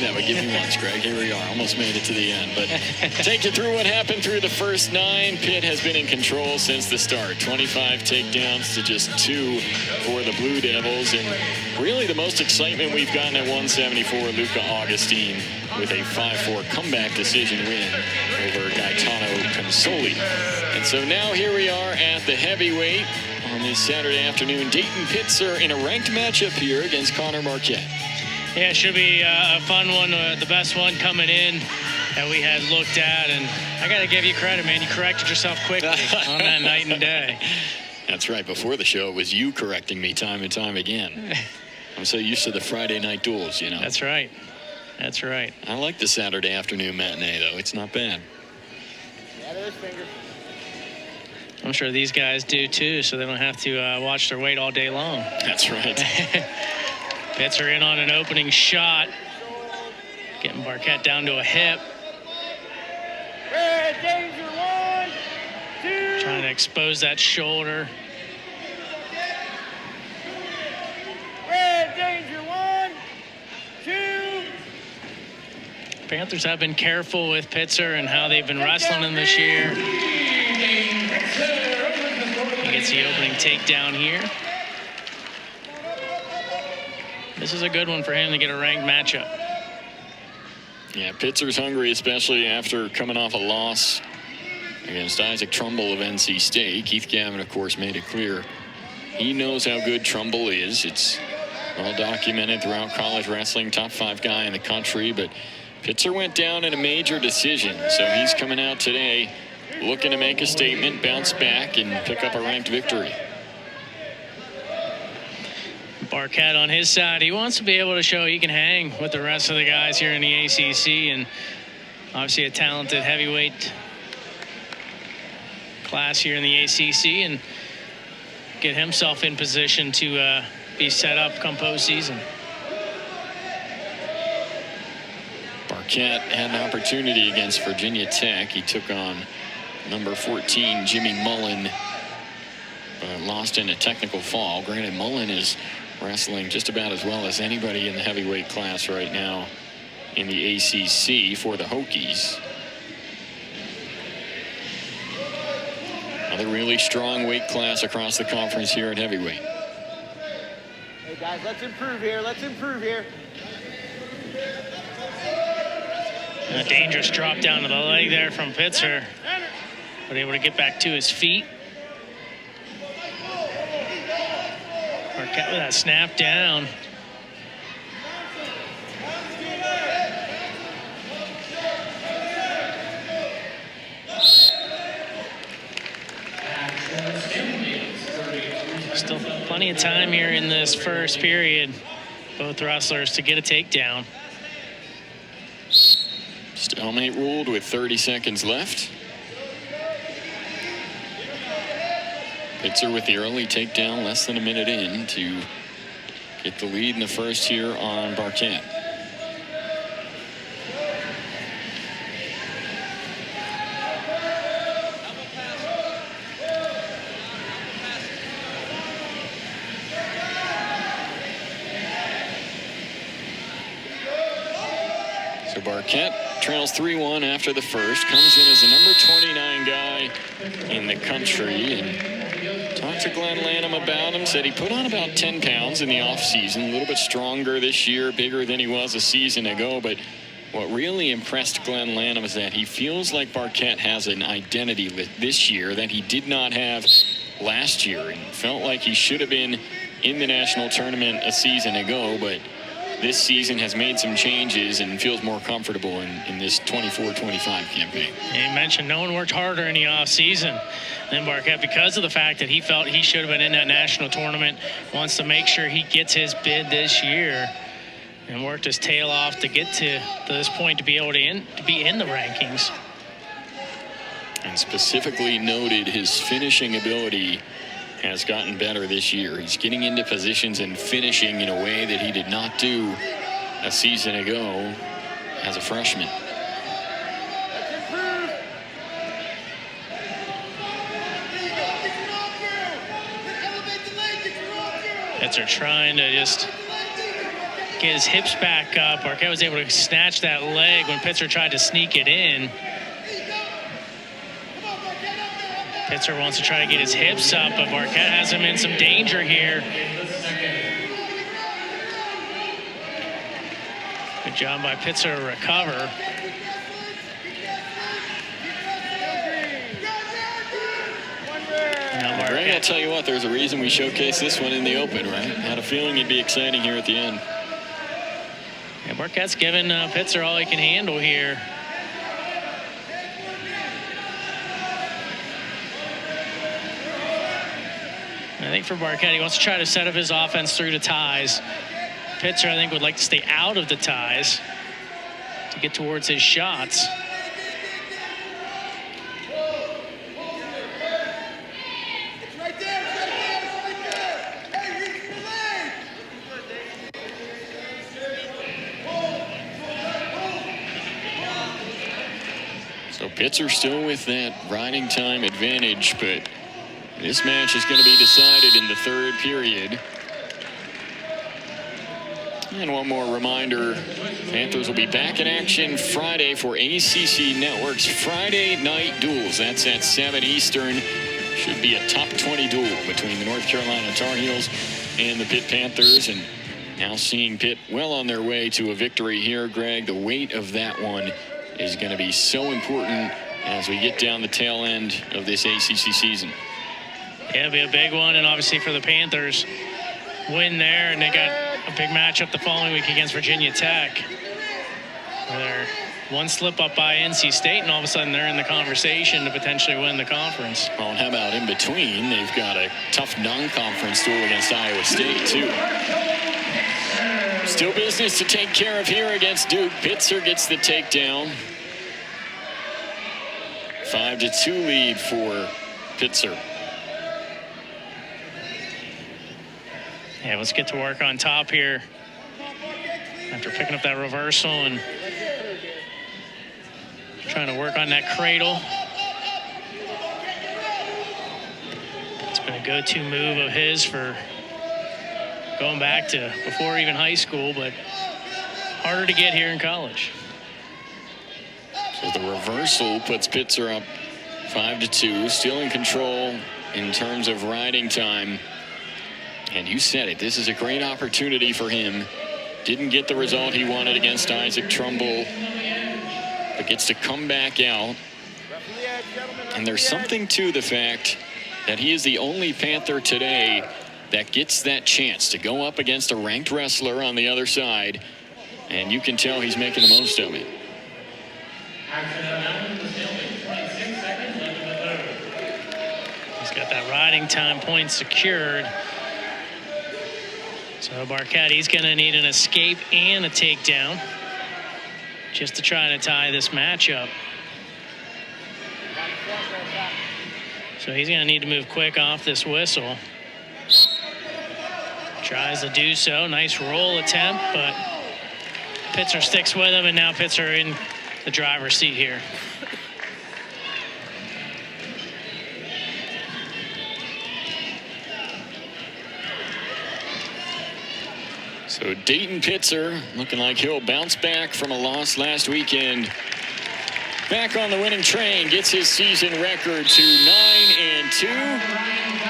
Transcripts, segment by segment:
that would give you once, Greg. Here we are. Almost made it to the end. But take you through what happened through the first 9. Pitt has been in control since the start. 25 takedowns to just 2 for the Blue Devils. And really the most excitement we've gotten at 174, Luca Augustine with a 5-4 comeback decision win over Gaetano Consoli. And so now here we are at the heavyweight on this Saturday afternoon. Dayton Pitzer in a ranked matchup here against Connor Barket. Yeah, it should be a fun one, the best one coming in that we had looked at. And I got to give you credit, man. You corrected yourself quickly on that night and day. That's right. Before the show, it was you correcting me time and time again. I'm so used to the Friday night duels, you know. That's right. That's right. I like the Saturday afternoon matinee, though. It's not bad. Yeah, there's fingers. I'm sure these guys do, too, so they don't have to watch their weight all day long. That's right. Pitzer in on an opening shot. Getting Barket down to a hip. Red danger, 1, 2. Trying to expose that shoulder. Red danger, 1, 2. Panthers have been careful with Pitzer and how they've been wrestling him this year. He gets the opening takedown here. This is a good one for him to get a ranked matchup. Yeah, Pitzer's hungry, especially after coming off a loss against Isaac Trumbull of NC State. Keith Gavin, of course, made it clear he knows how good Trumbull is. It's well documented throughout college wrestling, top 5 guy in the country. But Pitzer went down in a major decision, so he's coming out today looking to make a statement, bounce back, and pick up a ranked victory. Barket on his side, he wants to be able to show he can hang with the rest of the guys here in the ACC, and obviously a talented heavyweight class here in the ACC, and get himself in position to be set up come postseason. Barket had an opportunity against Virginia Tech. He took on number 14, Jimmy Mullen, but lost in a technical fall. Granted, Mullen is wrestling just about as well as anybody in the heavyweight class right now in the ACC for the Hokies. Another really strong weight class across the conference here at heavyweight. Hey guys, let's improve here. Let's improve here. And a dangerous drop down to the leg there from Pitzer, but able to get back to his feet. Barket with that snap down. Still plenty of time here in this first period. Both wrestlers to get a takedown. Stalemate ruled with 30 seconds left. Pitzer with the early takedown, less than a minute in to get the lead in the first here on Barket. So Barket trails 3-1 after the first, comes in as the number 29 guy in the country, and talked to Glenn Lanham about him, said he put on about 10 pounds in the offseason, a little bit stronger this year, bigger than he was a season ago. But what really impressed Glenn Lanham is that he feels like Barket has an identity this year that he did not have last year, and felt like he should have been in the national tournament a season ago, but this season has made some changes and feels more comfortable in this 24-25 campaign. He mentioned no one worked harder in the offseason than Barket because of the fact that he felt he should have been in that national tournament, wants to make sure he gets his bid this year, and worked his tail off to get to this point to be able to be in the rankings. And specifically noted his finishing ability has gotten better this year. He's getting into positions and finishing in a way that he did not do a season ago as a freshman. Pitzer trying to just get his hips back up. Barket was able to snatch that leg when Pitzer tried to sneak it in. Pitzer wants to try to get his hips up, but Barket has him in some danger here. Good job by Pitzer to recover. Greg, I'll tell you what, there's a reason we showcased this one in the open, right? Had a feeling it'd be exciting here at the end. Yeah, Barket's giving Pitzer all he can handle here. I think for Barket, he wants to try to set up his offense through the ties. Pitzer, I think, would like to stay out of the ties to get towards his shots. So Pitzer still with that riding time advantage, but this match is going to be decided in the third period. And one more reminder, Panthers will be back in action Friday for ACC Network's Friday Night Duels. That's at 7 Eastern. Should be a top 20 duel between the North Carolina Tar Heels and the Pitt Panthers. And now seeing Pitt well on their way to a victory here, Greg. The weight of that one is going to be so important as we get down the tail end of this ACC season. Yeah, it'll be a big one, and obviously for the Panthers, win there, and they got a big matchup the following week against Virginia Tech. They're one slip up by NC State, and all of a sudden they're in the conversation to potentially win the conference. Well, and how about in between? They've got a tough non-conference duel against Iowa State, too. Still business to take care of here against Duke. Pitzer gets the takedown. 5-2 lead for Pitzer. Yeah, let's get to work on top here after picking up that reversal and trying to work on that cradle. It's been a go-to move of his for going back to before even high school, but harder to get here in college. So the reversal puts Pitzer up 5-2, still in control in terms of riding time. And you said it, this is a great opportunity for him. Didn't get the result he wanted against Isaac Trumbull, but gets to come back out. And there's something to the fact that he is the only Panther today that gets that chance to go up against a ranked wrestler on the other side. And you can tell he's making the most of it. He's got that riding time point secured. So Barket, he's going to need an escape and a takedown just to try to tie this matchup. So he's going to need to move quick off this whistle. Tries to do so. Nice roll attempt, but Pitzer sticks with him, and now Pitzer in the driver's seat here. So Dayton Pitzer looking like he'll bounce back from a loss last weekend. Back on the winning train, gets his season record to 9-2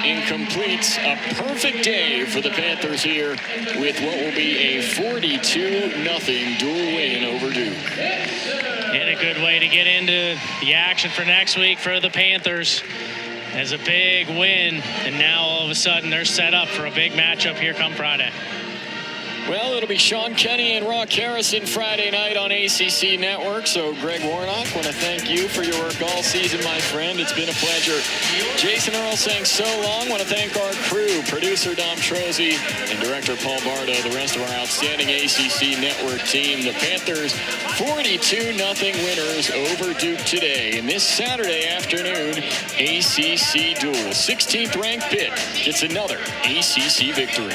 and completes a perfect day for the Panthers here with what will be a 42-0 dual win over Duke. And a good way to get into the action for next week for the Panthers as a big win. And now all of a sudden they're set up for a big matchup here come Friday. Well, it'll be Sean Kenny and Rock Harrison Friday night on ACC Network. So, Greg Warnock, want to thank you for your work all season, my friend. It's been a pleasure. Jason Earl saying so long. Want to thank our crew, producer Dom Trozzi and director Paul Bardo, the rest of our outstanding ACC Network team. The Panthers 42-0 winners over Duke today. And this Saturday afternoon, ACC duel. 16th ranked Pitt gets another ACC victory.